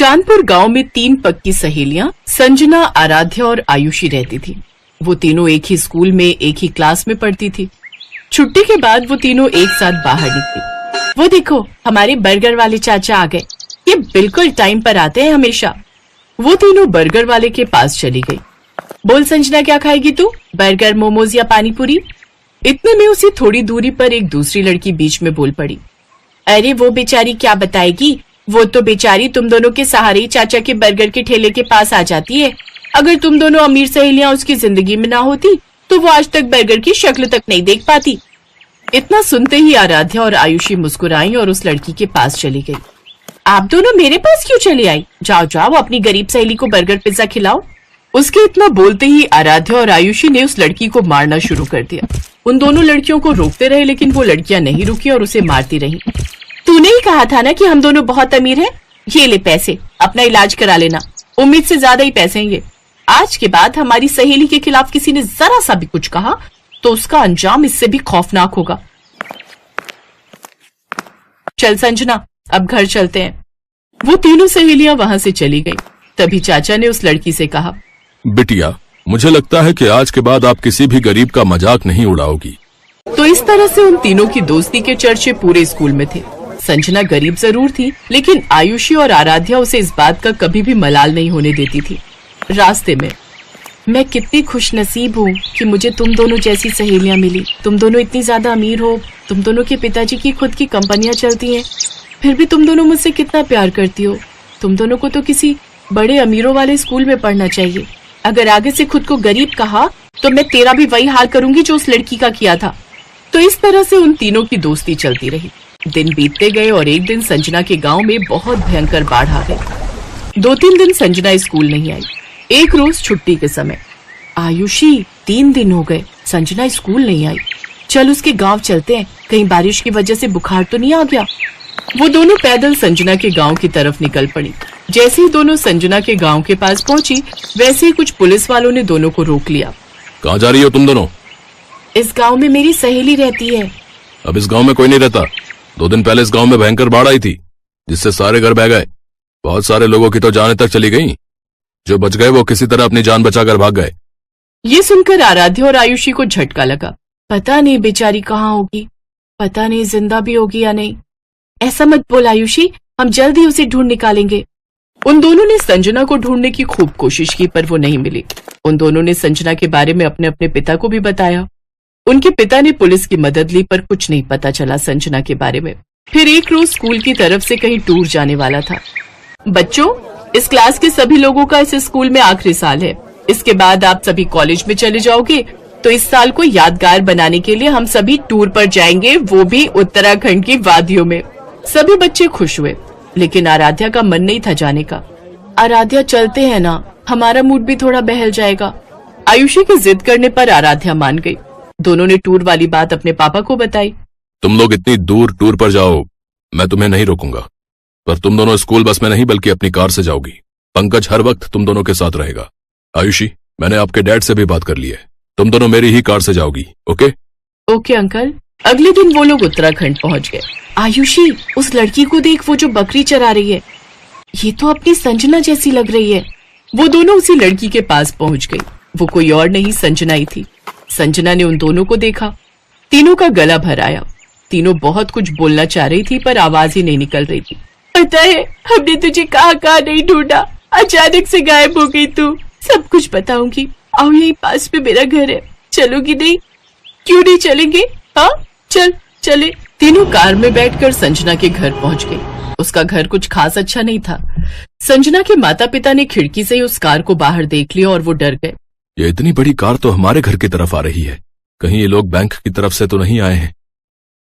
चांदपुर गांव में 3 पक्की सहेलियां संजना, आराध्या और आयुषी रहती थी। वो तीनों एक ही स्कूल में एक ही क्लास में पढ़ती थी। छुट्टी के बाद वो तीनों एक साथ बाहर निकली। वो देखो, हमारे बर्गर वाले चाचा आ गए। ये बिल्कुल टाइम पर आते हैं हमेशा। वो तीनों बर्गर वाले के पास चली गई। बोल संजना, क्या खाएगी तू? बर्गर, मोमोज या पानी पूरी? इतने में उसी थोड़ी दूरी पर एक दूसरी लड़की बीच में बोल पड़ी। अरे वो बेचारी क्या बताएगी, वो तो बेचारी तुम दोनों के सहारे चाचा के बर्गर के ठेले के पास आ जाती है। अगर तुम दोनों अमीर सहेलियां उसकी जिंदगी में ना होती तो वो आज तक बर्गर की शक्ल तक नहीं देख पाती। इतना सुनते ही आराध्या और आयुषी मुस्कुराई और उस लड़की के पास चली गई। आप दोनों मेरे पास क्यों चले आई? जाओ जाओ, अपनी गरीब सहेली को बर्गर पिज्जा खिलाओ। उसके इतना बोलते ही आराध्या और आयुषी ने उस लड़की को मारना शुरू कर दिया। उन दोनों लड़कियों को रोकते रहे, लेकिन वो लड़कियां नहीं रुकी और उसे मारती रही। तूने ही कहा था ना कि हम दोनों बहुत अमीर हैं। ये ले पैसे, अपना इलाज करा लेना। उम्मीद से ज्यादा ही पैसे हैं ये। आज के बाद हमारी सहेली के खिलाफ किसी ने जरा सा भी कुछ कहा तो उसका अंजाम इससे भी खौफनाक होगा। चल संजना, अब घर चलते हैं। वो तीनों सहेलियां वहां से चली गई। तभी चाचा ने उस लड़की से कहा, बिटिया, मुझे लगता है कि आज के बाद आप किसी भी गरीब का मजाक नहीं उड़ाओगी। तो इस तरह से उन तीनों की दोस्ती के चर्चे पूरे स्कूल में थे। संजना गरीब जरूर थी, लेकिन आयुषी और आराध्या उसे इस बात का कभी भी मलाल नहीं होने देती थी। रास्ते में, मैं कितनी खुशनसीब हूँ कि मुझे तुम दोनों जैसी सहेलियां मिली। तुम दोनों इतनी ज्यादा अमीर हो, तुम दोनों के पिताजी की खुद की कंपनियां चलती हैं, फिर भी तुम दोनों मुझसे कितना प्यार करती हो। तुम दोनों को तो किसी बड़े अमीरों वाले स्कूल में पढ़ना चाहिए। अगर आगे से खुद को गरीब कहा तो मैं तेरा भी वही हाल करूंगी जो उस लड़की का किया था। तो इस तरह से उन तीनों की दोस्ती चलती रही। दिन बीतते गए और एक दिन संजना के गांव में बहुत भयंकर बाढ़ आ गई। 2-3 दिन संजना स्कूल नहीं आई। एक रोज छुट्टी के समय, आयुषी 3 दिन हो गए संजना स्कूल नहीं आई। चल उसके गांव चलते हैं, कहीं बारिश की वजह से बुखार तो नहीं आ गया। वो दोनों पैदल संजना के गांव की तरफ निकल पड़ी। जैसे ही दोनों संजना के गांव के पास पहुंची, वैसे ही कुछ पुलिस वालों ने दोनों को रोक लिया। कहाँ जा रही हो तुम दोनों? इस गांव में मेरी सहेली रहती है। अब इस गांव में कोई नहीं रहता। 2 दिन पहले इस गांव में भयंकर बाढ़ आई थी, जिससे सारे घर बह गए। बहुत सारे लोगों की तो जाने तक चली गई। जो बच गए वो किसी तरह अपनी जान बचाकर भाग गए। ये सुनकर आराध्या और आयुषी को झटका लगा। पता नहीं बेचारी कहाँ होगी, पता नहीं जिंदा भी होगी या नहीं। ऐसा मत बोल आयुषी, हम जल्द ही उसे ढूंढ निकालेंगे। उन दोनों ने संजना को ढूंढने की खूब कोशिश की, पर वो नहीं मिली। उन दोनों ने संजना के बारे में अपने अपने पिता को भी बताया। उनके पिता ने पुलिस की मदद ली, पर कुछ नहीं पता चला संजना के बारे में। फिर एक रोज स्कूल की तरफ से कहीं टूर जाने वाला था। बच्चों, इस क्लास के सभी लोगों का इस स्कूल में आखिरी साल है। इसके बाद आप सभी कॉलेज में चले जाओगे, तो इस साल को यादगार बनाने के लिए हम सभी टूर पर जाएंगे, वो भी उत्तराखंड की वादियों में। सभी बच्चे खुश हुए, लेकिन आराध्या का मन नहीं था जाने का। आराध्या, चलते हैं ना, हमारा मूड भी थोड़ा बहल जाएगा। आयुषी की जिद करने पर आराध्या मान गई। दोनों ने टूर वाली बात अपने पापा को बताई। तुम लोग इतनी दूर टूर पर जाओ, मैं तुम्हें नहीं रोकूंगा, पर तुम दोनों स्कूल बस में नहीं बल्कि अपनी कार से जाओगी। पंकज हर वक्त तुम दोनों के साथ रहेगा। आयुषी, मैंने आपके डैड से भी बात कर ली है, तुम दोनों मेरी ही कार से जाओगी। ओके? Okay uncle. अगले दिन वो लोग उत्तराखंड पहुंच गए। आयुषी, उस लड़की को देख, वो जो बकरी चरा रही है, ये तो अपनी संजना जैसी लग रही है। वो दोनों उसी लड़की के पास पहुंच गई। वो कोई और नहीं, संजना ही थी। संजना ने उन दोनों को देखा, तीनों का गला भर आया। तीनों बहुत कुछ बोलना चाह रही थी, पर आवाज ही नहीं निकल रही थी। पता है, हमने तुझे कहाँ कहाँ नहीं ढूंढा, अचानक से गायब हो गई तू। सब कुछ बताऊंगी, आओ यही पास में मेरा घर है, चलोगी नहीं? क्यों नहीं चलेंगे? हाँ चल चले। तीनों कार में बैठकर संजना के घर पहुंच गए। उसका घर कुछ खास अच्छा नहीं था। संजना के माता पिता ने खिड़की से ही उस कार को बाहर देख लिया और वो डर गए। ये इतनी बड़ी कार तो हमारे घर की तरफ आ रही है, कहीं ये लोग बैंक की तरफ से तो नहीं आए हैं?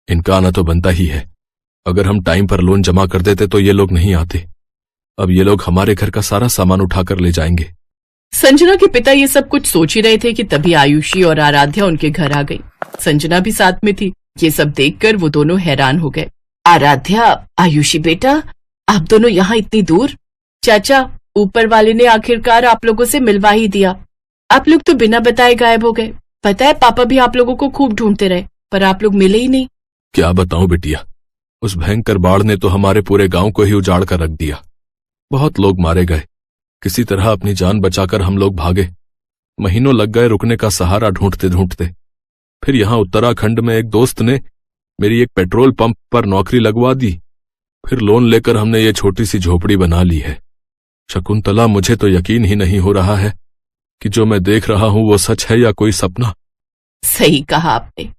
इनका आना तो बनता ही है। अगर हम टाइम पर लोन जमा कर देते तो ये लोग नहीं आते। अब ये लोग हमारे घर का सारा सामान उठाकर ले जाएंगे। संजना के पिता ये सब कुछ सोच ही रहे थे कि तभी आयुषी और आराध्या उनके घर आ गई। संजना भी साथ में थी। ये सब देखकर वो दोनों हैरान हो गए। आराध्या, आयुषी बेटा, आप दोनों यहाँ इतनी दूर? चाचा, ऊपर वाले ने आखिरकार आप लोगों से मिलवा ही दिया। आप लोग तो बिना बताए गायब हो गए। पता है, पापा भी आप लोगों को खूब ढूंढते रहे, पर आप लोग मिले ही नहीं। क्या बताऊं बिटिया, उस भयंकर बाढ़ ने तो हमारे पूरे गांव को ही उजाड़ कर रख दिया। बहुत लोग मारे गए। किसी तरह अपनी जान बचाकर हम लोग भागे। महीनों लग गए रुकने का सहारा ढूंढते ढूंढते। फिर यहां उत्तराखंड में एक दोस्त ने मेरी एक पेट्रोल पंप पर नौकरी लगवा दी। फिर लोन लेकर हमने ये छोटी सी झोपड़ी बना ली है। शकुंतला, मुझे तो यकीन ही नहीं हो रहा है कि जो मैं देख रहा हूं वो सच है या कोई सपना। सही कहा आपने।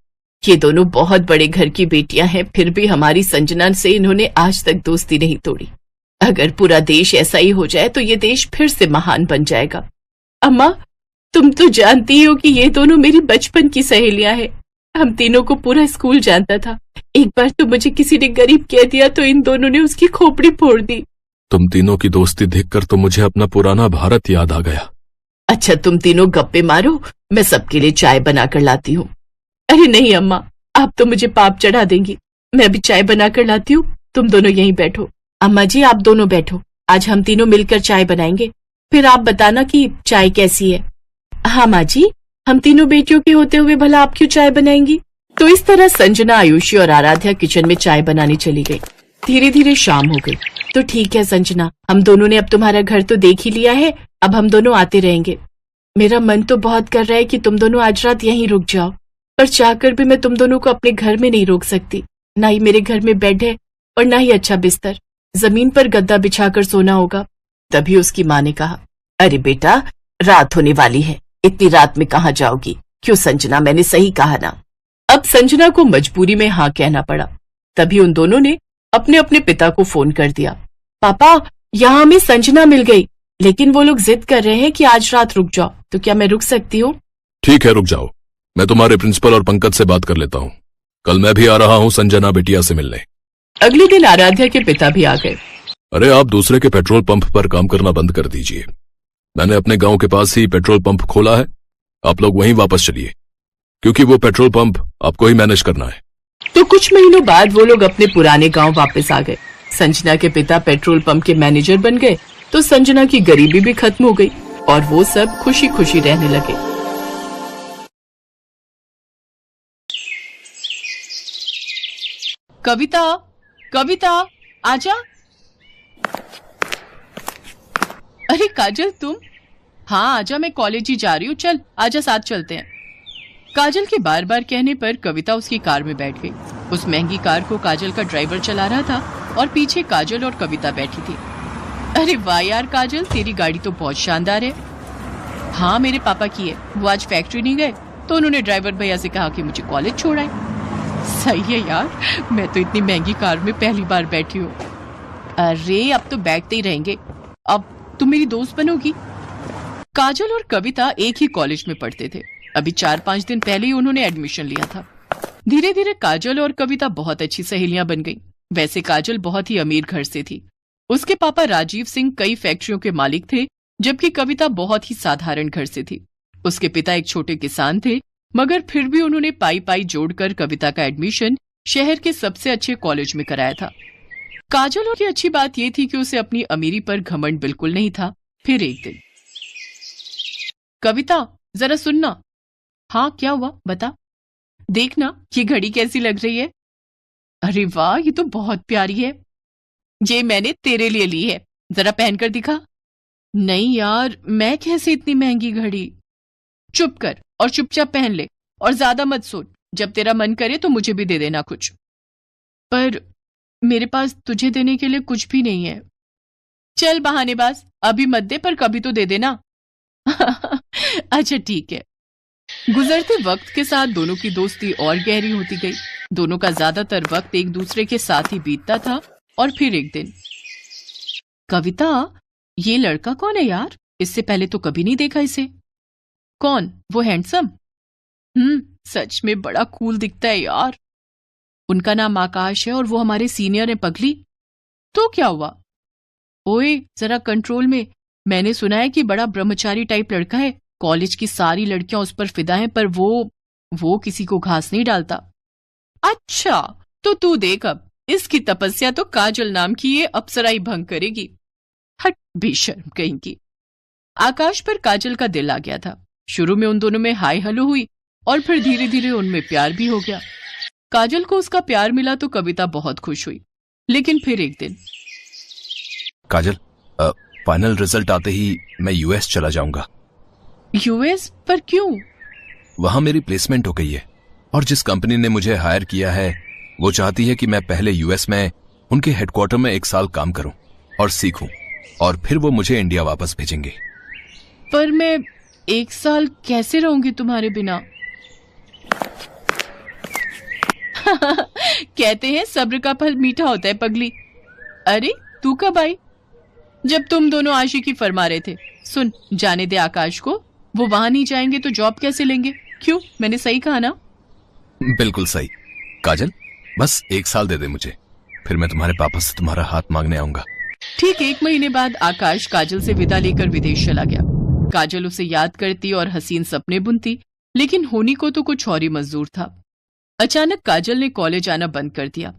ये दोनों बहुत बड़े घर की बेटियां हैं, फिर भी हमारी संजना से इन्होंने आज तक दोस्ती नहीं तोड़ी। अगर पूरा देश ऐसा ही हो जाए तो ये देश फिर से महान बन जाएगा। अम्मा, तुम तो जानती हो कि ये दोनों मेरी बचपन की सहेलियां हैं। हम तीनों को पूरा स्कूल जानता था। एक बार तो मुझे किसी ने गरीब कह दिया तो इन दोनों ने उसकी खोपड़ी फोड़ दी। तुम तीनों की दोस्ती देखकर तो मुझे अपना पुराना भारत याद आ गया। अच्छा, तुम तीनों गप्पे मारो, मैं सबके लिए चाय बनाकर लाती हूँ। अरे नहीं अम्मा, आप तो मुझे पाप चढ़ा देंगी। मैं अभी चाय बनाकर लाती हूँ, तुम दोनों यहीं बैठो। अम्मा जी, आप दोनों बैठो, आज हम तीनों मिलकर चाय बनाएंगे, फिर आप बताना कि चाय कैसी है। हाँ माँ जी, हम तीनों बेटियों के होते हुए भला आप क्यों चाय बनाएंगी। तो इस तरह संजना, आयुषी और आराध्या किचन में चाय बनाने चली गई। धीरे धीरे शाम हो गई। तो ठीक है संजना, हम दोनों ने अब तुम्हारा घर तो देख ही लिया है, अब हम दोनों आते रहेंगे। मेरा मन तो बहुत कर रहा है कि तुम दोनों आज रात यहीं रुक जाओ, पर चाहकर भी मैं तुम दोनों को अपने घर में नहीं रोक सकती। ना ही मेरे घर में बेड है और ना ही अच्छा बिस्तर, जमीन पर गद्दा बिछाकर सोना होगा। तभी उसकी माँ ने कहा, अरे बेटा, रात होने वाली है, इतनी रात में कहाँ जाओगी। क्यों संजना, मैंने सही कहा ना। अब संजना को मजबूरी में हाँ कहना पड़ा। तभी उन दोनों ने अपने अपने पिता को फोन कर दिया। पापा, यहाँ हमें संजना मिल गई, लेकिन वो लोग जिद कर रहे हैं कि आज रात रुक जाओ, तो क्या मैं रुक सकती हूँ। ठीक है, रुक जाओ। मैं तुम्हारे प्रिंसिपल और पंकज से बात कर लेता हूँ। कल मैं भी आ रहा हूँ संजना बिटिया से मिलने। अगले दिन आराध्या के पिता भी आ गए। अरे, आप दूसरे के पेट्रोल पंप पर काम करना बंद कर दीजिए। मैंने अपने गांव के पास ही पेट्रोल पंप खोला है, आप लोग वहीं वापस चलिए, क्योंकि वो पेट्रोल पंप आपको ही मैनेज करना है। तो कुछ महीनों बाद वो लोग अपने पुराने गांव वापस आ गए। संजना के पिता पेट्रोल पंप के मैनेजर बन गए, तो संजना की गरीबी भी खत्म हो गई और वो सब खुशी खुशी रहने लगे। कविता, कविता, आजा। अरे काजल, तुम? हाँ आजा, मैं कॉलेज ही जा रही हूँ, चल आजा, साथ चलते हैं। काजल के बार बार कहने पर कविता उसकी कार में बैठ गई। उस महंगी कार को काजल का ड्राइवर चला रहा था और पीछे काजल और कविता बैठी थी। अरे वाह यार काजल, तेरी गाड़ी तो बहुत शानदार है। हाँ, मेरे पापा की है, वो आज फैक्ट्री नहीं गए तो उन्होंने ड्राइवर भैया से कहा कि मुझे कॉलेज छोड़ाए। सही है यार, मैं तो इतनी महंगी कार में पहली बार बैठी हूँ। अरे अब तो बैठते ही रहेंगे, अब तुम मेरी दोस्त बनोगी। काजल और कविता एक ही कॉलेज में पढ़ते थे। अभी 4-5 दिन पहले ही उन्होंने एडमिशन लिया था। धीरे धीरे काजल और कविता बहुत अच्छी सहेलियां बन गईं। वैसे काजल बहुत ही अमीर घर से थी। उसके पापा राजीव सिंह कई फैक्ट्रियों के मालिक थे, जबकि कविता बहुत ही साधारण घर से थी। उसके पिता एक छोटे किसान थे, मगर फिर भी उन्होंने पाई पाई जोड़कर कविता का एडमिशन शहर के सबसे अच्छे कॉलेज में कराया था। काजल की अच्छी बात यह थी कि उसे अपनी अमीरी पर घमंड बिल्कुल नहीं था। फिर एक दिन, कविता जरा सुनना। हाँ क्या हुआ, बता। देखना ये घड़ी कैसी लग रही है। अरे वाह, ये तो बहुत प्यारी है। ये मैंने तेरे लिए ली है, जरा पहनकर दिखा। नहीं यार, मैं कैसे इतनी महंगी घड़ी। चुप कर और चुपचाप पहन ले, और ज्यादा मत सोच। जब तेरा मन करे तो मुझे भी दे देना कुछ। पर मेरे पास तुझे देने के लिए कुछ भी नहीं है। चल बहानेबाज, अभी मत दे, पर कभी तो दे देना। अच्छा ठीक है। गुजरते वक्त के साथ दोनों की दोस्ती और गहरी होती गई। दोनों का ज्यादातर वक्त एक दूसरे के साथ ही बीतता था। और फिर एक दिन, कविता, ये लड़का कौन है यार? इससे पहले तो कभी नहीं देखा इसे। कौन? वो हैंडसम? सच में बड़ा कूल दिखता है यार। उनका नाम आकाश है और वो हमारे सीनियर है पगली। तो क्या हुआ? ओए जरा कंट्रोल में। मैंने सुना है कि बड़ा ब्रह्मचारी टाइप लड़का है। कॉलेज की सारी लड़कियां उस पर फिदा हैं, पर वो किसी को घास नहीं डालता। अच्छा, तो तू देख, अब इसकी तपस्या तो काजल नाम की ये अप्सरा ही भंग करेगी। हट बेशर्म कहीं की। आकाश पर काजल का दिल आ गया था। शुरू में उन दोनों में हाय हलो हुई और फिर धीरे धीरे उनमें प्यार भी हो गया। काजल को उसका प्यार मिला तो कविता बहुत खुश हुई। लेकिन फिर एक दिन, काजल, फाइनल रिजल्ट आते ही मैं यूएस चला जाऊंगा। यूएस पर क्यों? वहां मेरी प्लेसमेंट हो गई है और जिस कंपनी ने मुझे हायर किया है वो चाहती है कि मैं पहले यूएस में उनके हेडक्वार्टर में 1 साल काम करूं और सीखूं और फिर वो मुझे इंडिया वापस भेजेंगे। पर मैं 1 साल कैसे रहूंगी तुम्हारे बिना? कहते हैं सब्र का फल मीठा होता है पगली। अरे तू कब आई? जब तुम दोनों आशिकी फरमा रहे थे। सुन, जाने दे आकाश को, वो वहां नहीं जाएंगे तो जॉब कैसे लेंगे? क्यों, मैंने सही कहा ना? बिल्कुल सही। काजल, बस 1 साल दे दे मुझे, फिर मैं तुम्हारे पापा से तुम्हारा हाथ मांगने आऊंगा। ठीक 1 महीने बाद आकाश काजल से विदा लेकर विदेश चला गया। काजल उसे याद करती और हसीन सपने बुनती, लेकिन होनी को तो कुछ और ही मंजूर था। अचानक काजल ने कॉलेज आना बंद कर दिया।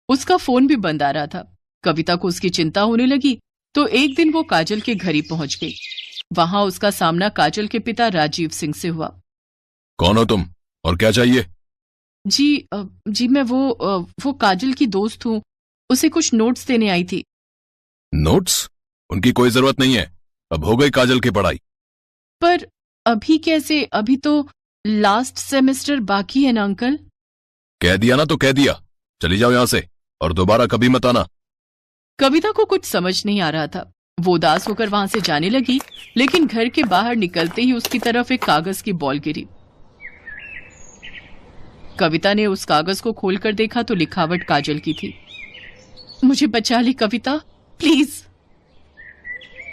उसका फोन भी बंद आ रहा था। कविता को उसकी चिंता होने लगी तो एक दिन वो काजल के घर ही पहुंच गई। वहां उसका सामना काजल के पिता राजीव सिंह से हुआ। कौन हो तुम और क्या चाहिए? जी मैं वो काजल की दोस्त हूँ, उसे कुछ नोट्स देने आई थी। नोट्स? उनकी कोई जरूरत नहीं है, अब हो गई काजल की पढ़ाई। पर अभी कैसे? अभी तो लास्ट सेमेस्टर बाकी है ना अंकल। कह दिया ना तो कह दिया, चली जाओ यहां से और दोबारा कभी मत आना। कविता को कुछ समझ नहीं आ रहा था। वो उदास होकर वहां से जाने लगी, लेकिन घर के बाहर निकलते ही उसकी तरफ एक कागज की बॉल गिरी। कविता ने उस कागज को खोलकर देखा तो लिखावट काजल की थी। मुझे बचा ले कविता, प्लीज।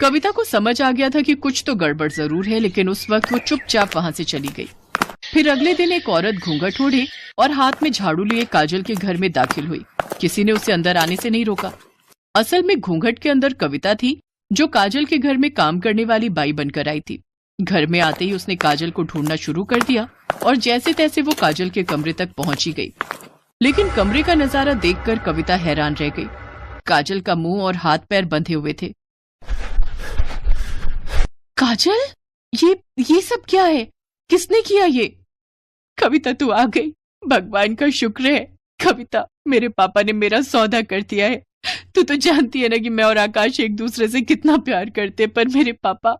कविता को समझ आ गया था कि कुछ तो गड़बड़ जरूर है, लेकिन उस वक्त वो चुपचाप वहां से चली गई। फिर अगले दिन एक औरत घूंघट ओढ़े और हाथ में झाड़ू लिए काजल के घर में दाखिल हुई। किसी ने उसे अंदर आने से नहीं रोका। असल में घूंघट के अंदर कविता थी, जो काजल के घर में काम करने वाली बाई बनकर आई थी। घर में आते ही उसने काजल को ढूंढना शुरू कर दिया और जैसे तैसे वो काजल के कमरे तक पहुंची गई। लेकिन कमरे का नजारा देखकर कविता हैरान रह गई। काजल का मुंह और हाथ पैर बंधे हुए थे। काजल, ये सब क्या है? किसने किया ये? कविता तू आ गई, भगवान का शुक्र है। कविता, मेरे पापा ने मेरा सौदा कर दिया है। तू तो जानती है ना कि मैं और आकाश एक दूसरे से कितना प्यार करते हैं, पर मेरे पापा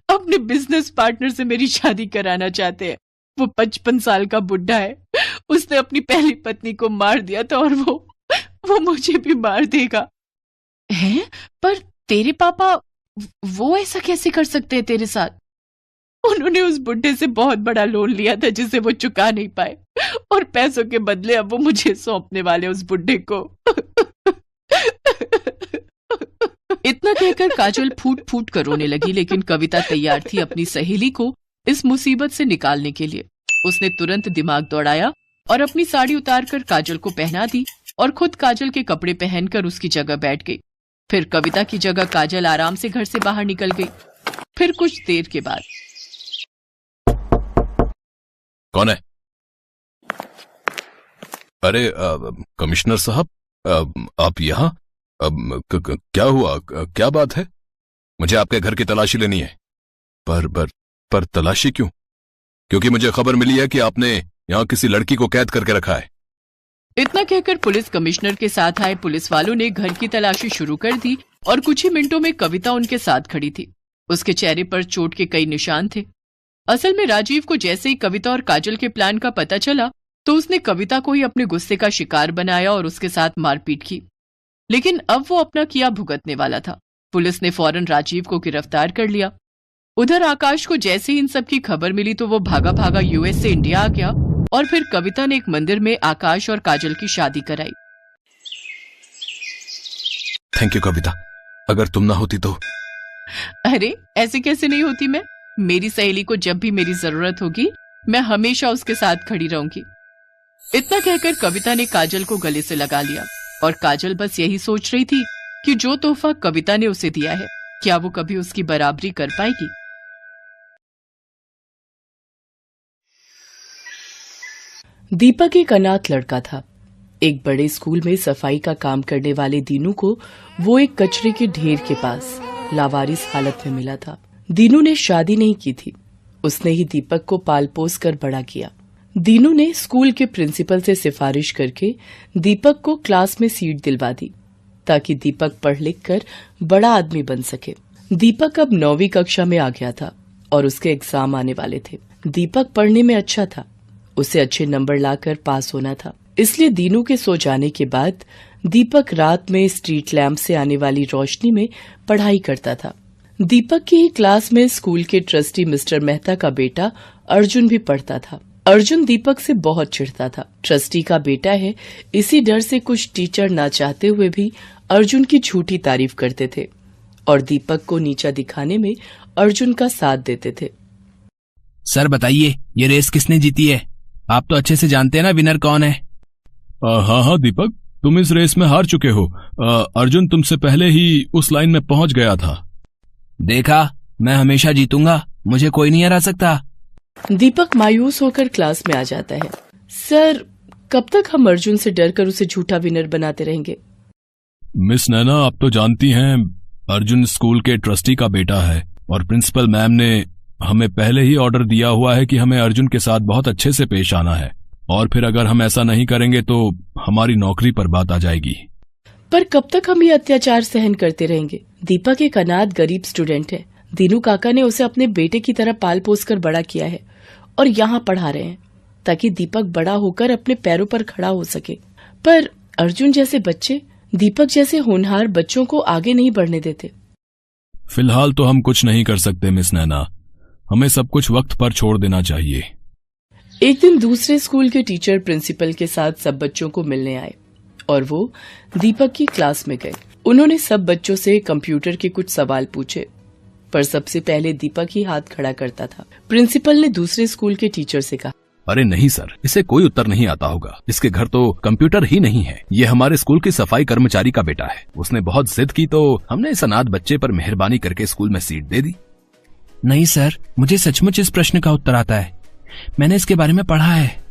अपने बिजनेस पार्टनर से मेरी शादी कराना चाहते हैं। वो 55 साल का बुढ़ा है। उसने अपनी पहली पत्नी को मार दिया था और वो मुझे भी मार देगा। हैं? पर तेरे पापा वो ऐसा कैसे कर सकते हैं तेरे साथ? उन्होंने उस बुढ़े से बहुत बड़ा लोन लिया था जिसे वो चुका नहीं पाए, और पैसों के बदले अब वो मुझे सौंपने वाले उस बुढ़े को। इतना कहकर काजल फूट फूट कर रोने लगी, लेकिन कविता तैयार थी अपनी सहेली को इस मुसीबत से निकालने के लिए। उसने तुरंत दिमाग दौड़ाया और अपनी साड़ी उतारकर काजल को पहना दी और खुद काजल के कपड़े पहनकर उसकी जगह बैठ गई। फिर कविता की जगह काजल आराम से घर से बाहर निकल गई। फिर कुछ देर के बाद, कौन है? अरे कमिश्नर साहब, आप यहाँ? क्या हुआ? क्या बात है? मुझे आपके घर की तलाशी लेनी है। पर तलाशी क्यों? क्योंकि मुझे खबर मिली है कि आपने यहाँ किसी लड़की को कैद करके रखा है। इतना कहकर पुलिस कमिश्नर के साथ आए पुलिस वालों ने घर की तलाशी शुरू कर दी और कुछ ही मिनटों में कविता उनके साथ खड़ी थी। उसके चेहरे पर चोट के कई निशान थे। असल में राजीव को जैसे ही कविता और काजल के प्लान का पता चला तो उसने कविता को ही अपने गुस्से का शिकार बनाया और उसके साथ मारपीट की। लेकिन अब वो अपना किया भुगतने वाला था। पुलिस ने फौरन राजीव को गिरफ्तार कर लिया। उधर आकाश को जैसे ही इन सब की खबर मिली तो वो भागा भागा यूएस से इंडिया आ गया और फिर कविता ने एक मंदिर में आकाश और काजल की शादी कराई। थैंक यू कविता, अगर तुम ना होती तो। अरे ऐसे कैसे नहीं होती मैं? मेरी सहेली को जब भी मेरी जरूरत होगी मैं हमेशा उसके साथ खड़ी रहूंगी। इतना कहकर कविता ने काजल को गले से लगा लिया और काजल बस यही सोच रही थी कि जो तोहफा कविता ने उसे दिया है क्या वो कभी उसकी बराबरी कर पाएगी। दीपक एक अनाथ लड़का था। एक बड़े स्कूल में सफाई का काम करने वाले दीनू को वो एक कचरे के ढेर के पास लावारिस हालत में मिला था। दीनू ने शादी नहीं की थी। उसने ही दीपक को पाल पोस कर बड़ा किया। दीनू ने स्कूल के प्रिंसिपल से सिफारिश करके दीपक को क्लास में सीट दिलवा दी। ताकि दीपक पढ़ लिख कर बड़ा आदमी बन सके। दीपक अब 9वीं कक्षा में आ गया था और उसके एग्जाम आने वाले थे। दीपक पढ़ने में अच्छा था, उसे अच्छे नंबर लाकर पास होना था। इसलिए दीनू के सो जाने के बाद दीपक रात में स्ट्रीट लैंप से आने वाली रोशनी में पढ़ाई करता था। दीपक की ही क्लास में स्कूल के ट्रस्टी मिस्टर मेहता का बेटा अर्जुन भी पढ़ता था। अर्जुन दीपक से बहुत चिढ़ता था। ट्रस्टी का बेटा है, इसी डर से कुछ टीचर ना चाहते हुए भी अर्जुन की झूठी तारीफ करते थे और दीपक को नीचा दिखाने में अर्जुन का साथ देते थे। सर बताइए, ये रेस किसने जीती है? आप तो अच्छे से जानते हैं ना विनर कौन है। हाँ दीपक, तुम इस रेस में हार चुके हो। अर्जुन तुमसे पहले ही उस लाइन में पहुंच गया था। देखा, मैं हमेशा जीतूंगा, मुझे कोई नहीं हरा सकता। दीपक मायूस होकर क्लास में आ जाता है। सर, कब तक हम अर्जुन से डरकर उसे झूठा विनर बनाते रहेंगे? मिस नैना, आप तो जानती हैं अर्जुन स्कूल के ट्रस्टी का बेटा है और प्रिंसिपल मैम ने हमें पहले ही ऑर्डर दिया हुआ है कि हमें अर्जुन के साथ बहुत अच्छे से पेश आना है, और फिर अगर हम ऐसा नहीं करेंगे तो हमारी नौकरी पर बात आ जाएगी। पर कब तक हम ये अत्याचार सहन करते रहेंगे? दीपक एक अनाथ गरीब स्टूडेंट है। दीनू काका ने उसे अपने बेटे की तरह पाल पोस कर बड़ा किया है और यहाँ पढ़ा रहे हैं ताकि दीपक बड़ा होकर अपने पैरों पर खड़ा हो सके। पर अर्जुन जैसे बच्चे दीपक जैसे होनहार बच्चों को आगे नहीं बढ़ने देते। फिलहाल तो हम कुछ नहीं कर सकते मिस नैना, हमें सब कुछ वक्त पर छोड़ देना चाहिए। एक दिन दूसरे स्कूल के टीचर प्रिंसिपल के साथ सब बच्चों को मिलने आए और वो दीपक की क्लास में गए। उन्होंने सब बच्चों से कंप्यूटर के कुछ सवाल पूछे, पर सबसे पहले दीपक ही हाथ खड़ा करता था। प्रिंसिपल ने दूसरे स्कूल के टीचर से कहा, अरे नहीं सर, इसे कोई उत्तर नहीं आता होगा, इसके घर तो कंप्यूटर ही नहीं है। ये हमारे स्कूल की सफाई कर्मचारी का बेटा है, उसने बहुत जिद की तो हमने इस अनाथ बच्चे पर मेहरबानी करके स्कूल में सीट दे दी। नहीं सर, मुझे सचमुच इस प्रश्न का उत्तर आता है, मैंने इसके बारे में पढ़ा है।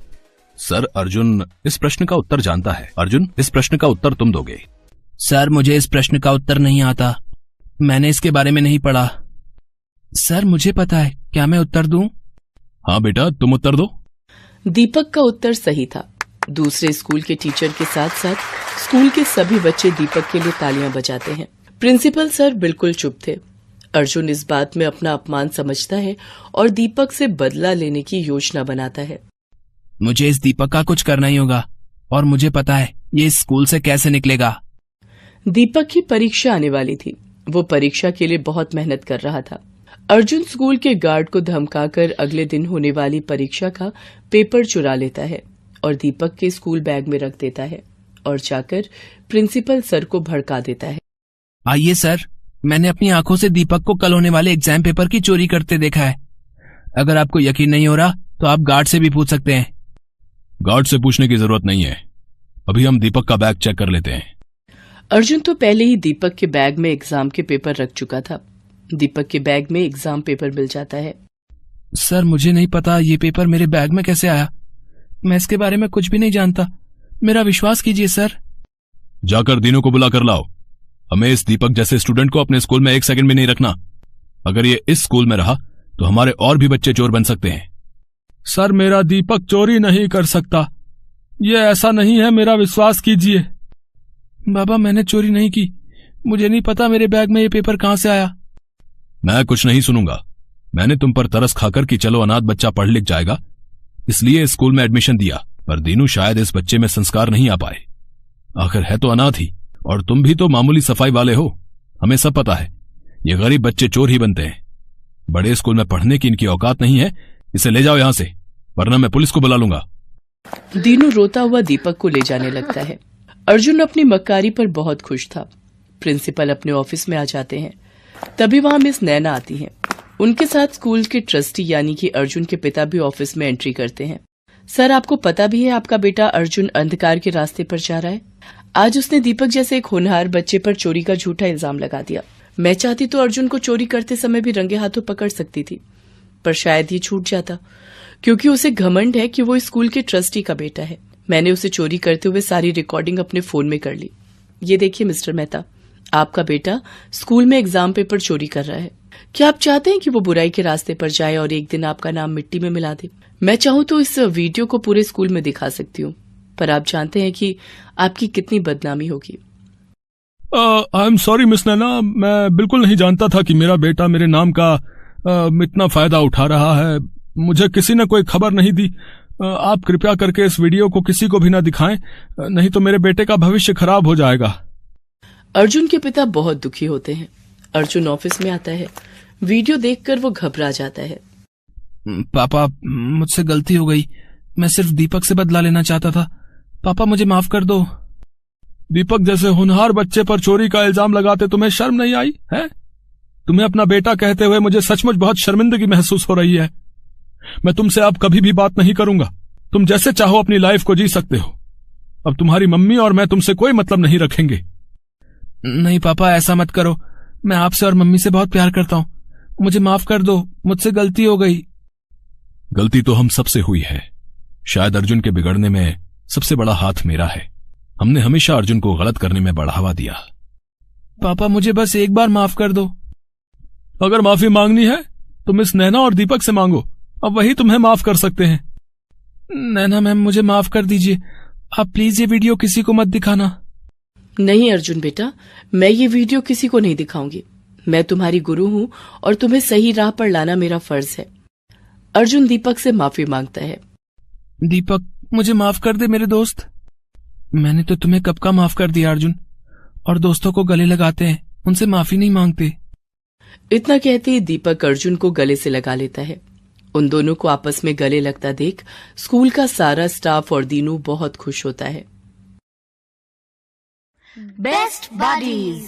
सर, अर्जुन इस प्रश्न का उत्तर जानता है। अर्जुन, इस प्रश्न का उत्तर तुम दोगे। सर, मुझे इस प्रश्न का उत्तर नहीं आता, मैंने इसके बारे में नहीं पढ़ा। सर, मुझे पता है, क्या मैं उत्तर दूं? हाँ बेटा, तुम उत्तर दो। दीपक का उत्तर सही था। दूसरे स्कूल के टीचर के साथ साथ स्कूल के सभी बच्चे दीपक के लिए तालियां बजाते हैं। प्रिंसिपल सर बिल्कुल चुप थे। अर्जुन इस बात में अपना अपमान समझता है और दीपक से बदला लेने की योजना बनाता है। मुझे इस दीपक का कुछ करना ही होगा और मुझे पता है ये इस स्कूल से कैसे निकलेगा। दीपक की परीक्षा आने वाली थी। वो परीक्षा के लिए बहुत मेहनत कर रहा था। अर्जुन स्कूल के गार्ड को धमकाकर अगले दिन होने वाली परीक्षा का पेपर चुरा लेता है और दीपक के स्कूल बैग में रख देता है और जाकर प्रिंसिपल सर को भड़का देता है। आइए सर, मैंने अपनी आंखों से दीपक को कल होने वाले एग्जाम पेपर की चोरी करते देखा है। अगर आपको यकीन नहीं हो रहा तो आप गार्ड से भी पूछ सकते हैं। गार्ड से पूछने की जरूरत नहीं है, अभी हम दीपक का बैग चेक कर लेते हैं। अर्जुन तो पहले ही दीपक के बैग में एग्जाम के पेपर रख चुका था। दीपक के बैग में एग्जाम पेपर मिल जाता है। सर, मुझे नहीं पता ये पेपर मेरे बैग में कैसे आया, मैं इसके बारे में कुछ भी नहीं जानता, मेरा विश्वास कीजिए सर। जाकर दीनू को बुला कर लाओ। हमें इस दीपक जैसे स्टूडेंट को अपने स्कूल में एक सेकंड भी नहीं रखना। अगर ये इस स्कूल में रहा तो हमारे और भी बच्चे चोर बन सकते हैं। सर, मेरा दीपक चोरी नहीं कर सकता, ये ऐसा नहीं है, मेरा विश्वास कीजिए। बाबा, मैंने चोरी नहीं की, मुझे नहीं पता मेरे बैग में ये पेपर कहां से आया। मैं कुछ नहीं सुनूंगा। मैंने तुम पर तरस खाकर कि चलो अनाथ बच्चा पढ़ लिख जाएगा, इसलिए स्कूल में एडमिशन दिया, पर दीनू शायद इस बच्चे में संस्कार नहीं आ पाए। आखिर है तो अनाथ ही, और तुम भी तो मामूली सफाई वाले हो। हमें सब पता है, ये गरीब बच्चे चोर ही बनते हैं। बड़े स्कूल में पढ़ने की इनकी औकात नहीं है। इसे ले जाओ यहां से, वरना मैं पुलिस को बुला लूंगा। दीनू रोता हुआ दीपक को ले जाने लगता है। अर्जुन अपनी मक्कारी पर बहुत खुश था। प्रिंसिपल अपने ऑफिस में आ जाते हैं। तभी वहां मिस नैना आती हैं। उनके साथ स्कूल के ट्रस्टी यानी कि अर्जुन के पिता भी ऑफिस में एंट्री करते हैं। सर, आपको पता भी है आपका बेटा अर्जुन अंधकार के रास्ते पर जा रहा है। आज उसने दीपक जैसे एक होनहार बच्चे पर चोरी का झूठा इल्जाम लगा दिया। मैं चाहती तो अर्जुन को चोरी करते समय भी रंगे हाथों पकड़ सकती थी, पर शायद ये छूट जाता, क्योंकि उसे घमंड है कि वो स्कूल के ट्रस्टी का बेटा है। मैंने उसे चोरी करते हुए सारी रिकॉर्डिंग अपने फोन में कर ली। ये देखिए मिस्टर मेहता, आपका बेटा स्कूल में एग्जाम पेपर चोरी कर रहा है। क्या आप चाहते हैं कि वो बुराई के रास्ते पर जाए और एक दिन आपका नाम मिट्टी में मिला दे? मैं चाहूँ तो इस वीडियो को पूरे स्कूल में दिखा सकती हूँ, पर आप जानते हैं कि आपकी कितनी बदनामी होगी। आई एम सॉरी मिस नैना, मैं बिल्कुल नहीं जानता था कि मेरा बेटा मेरे नाम का इतना फायदा उठा रहा है। मुझे किसी ने कोई खबर नहीं दी। आप कृपया करके इस वीडियो को किसी को भी ना दिखाएं, नहीं तो मेरे बेटे का भविष्य खराब हो जाएगा। अर्जुन के पिता बहुत दुखी होते हैं। अर्जुन ऑफिस में आता है। वीडियो देखकर वो घबरा जाता है। पापा, मुझसे गलती हो गई। मैं सिर्फ दीपक से बदला लेना चाहता था। पापा, मुझे माफ कर दो। दीपक जैसे होनहार बच्चे पर चोरी का इल्जाम लगाते तुम्हें शर्म नहीं आई है? तुम्हें अपना बेटा कहते हुए मुझे सचमुच बहुत शर्मिंदगी महसूस हो रही है। मैं तुमसे अब कभी भी बात नहीं करूंगा। तुम जैसे चाहो अपनी लाइफ को जी सकते हो। अब तुम्हारी मम्मी और मैं तुमसे कोई मतलब नहीं रखेंगे। नहीं पापा, ऐसा मत करो। मैं आपसे और मम्मी से बहुत प्यार करता हूँ। मुझे माफ कर दो, मुझसे गलती हो गई। गलती तो हम सबसे हुई है। शायद अर्जुन के बिगड़ने में सबसे बड़ा हाथ मेरा है। हमने हमेशा अर्जुन को गलत करने में बढ़ावा दिया। पापा, मुझे बस एक बार माफ कर दो। अगर माफी मांगनी है तो मिस नैना और दीपक से मांगो। अब वही तुम्हें माफ कर सकते हैं। नैना मैम, मुझे माफ कर दीजिए। आप प्लीज ये वीडियो किसी को मत दिखाना। नहीं अर्जुन बेटा, मैं ये वीडियो किसी को नहीं दिखाऊंगी। मैं तुम्हारी गुरु हूँ और तुम्हें सही राह पर लाना मेरा फर्ज है। अर्जुन दीपक से माफी मांगता है। दीपक, मुझे माफ कर दे मेरे दोस्त। मैंने तो तुम्हें कब का माफ कर दिया अर्जुन। और दोस्तों को गले लगाते हैं, उनसे माफी नहीं मांगते। इतना कहते ही दीपक अर्जुन को गले से लगा लेता है। उन दोनों को आपस में गले लगता देख स्कूल का सारा स्टाफ और दीनू बहुत खुश होता है। Best buddies.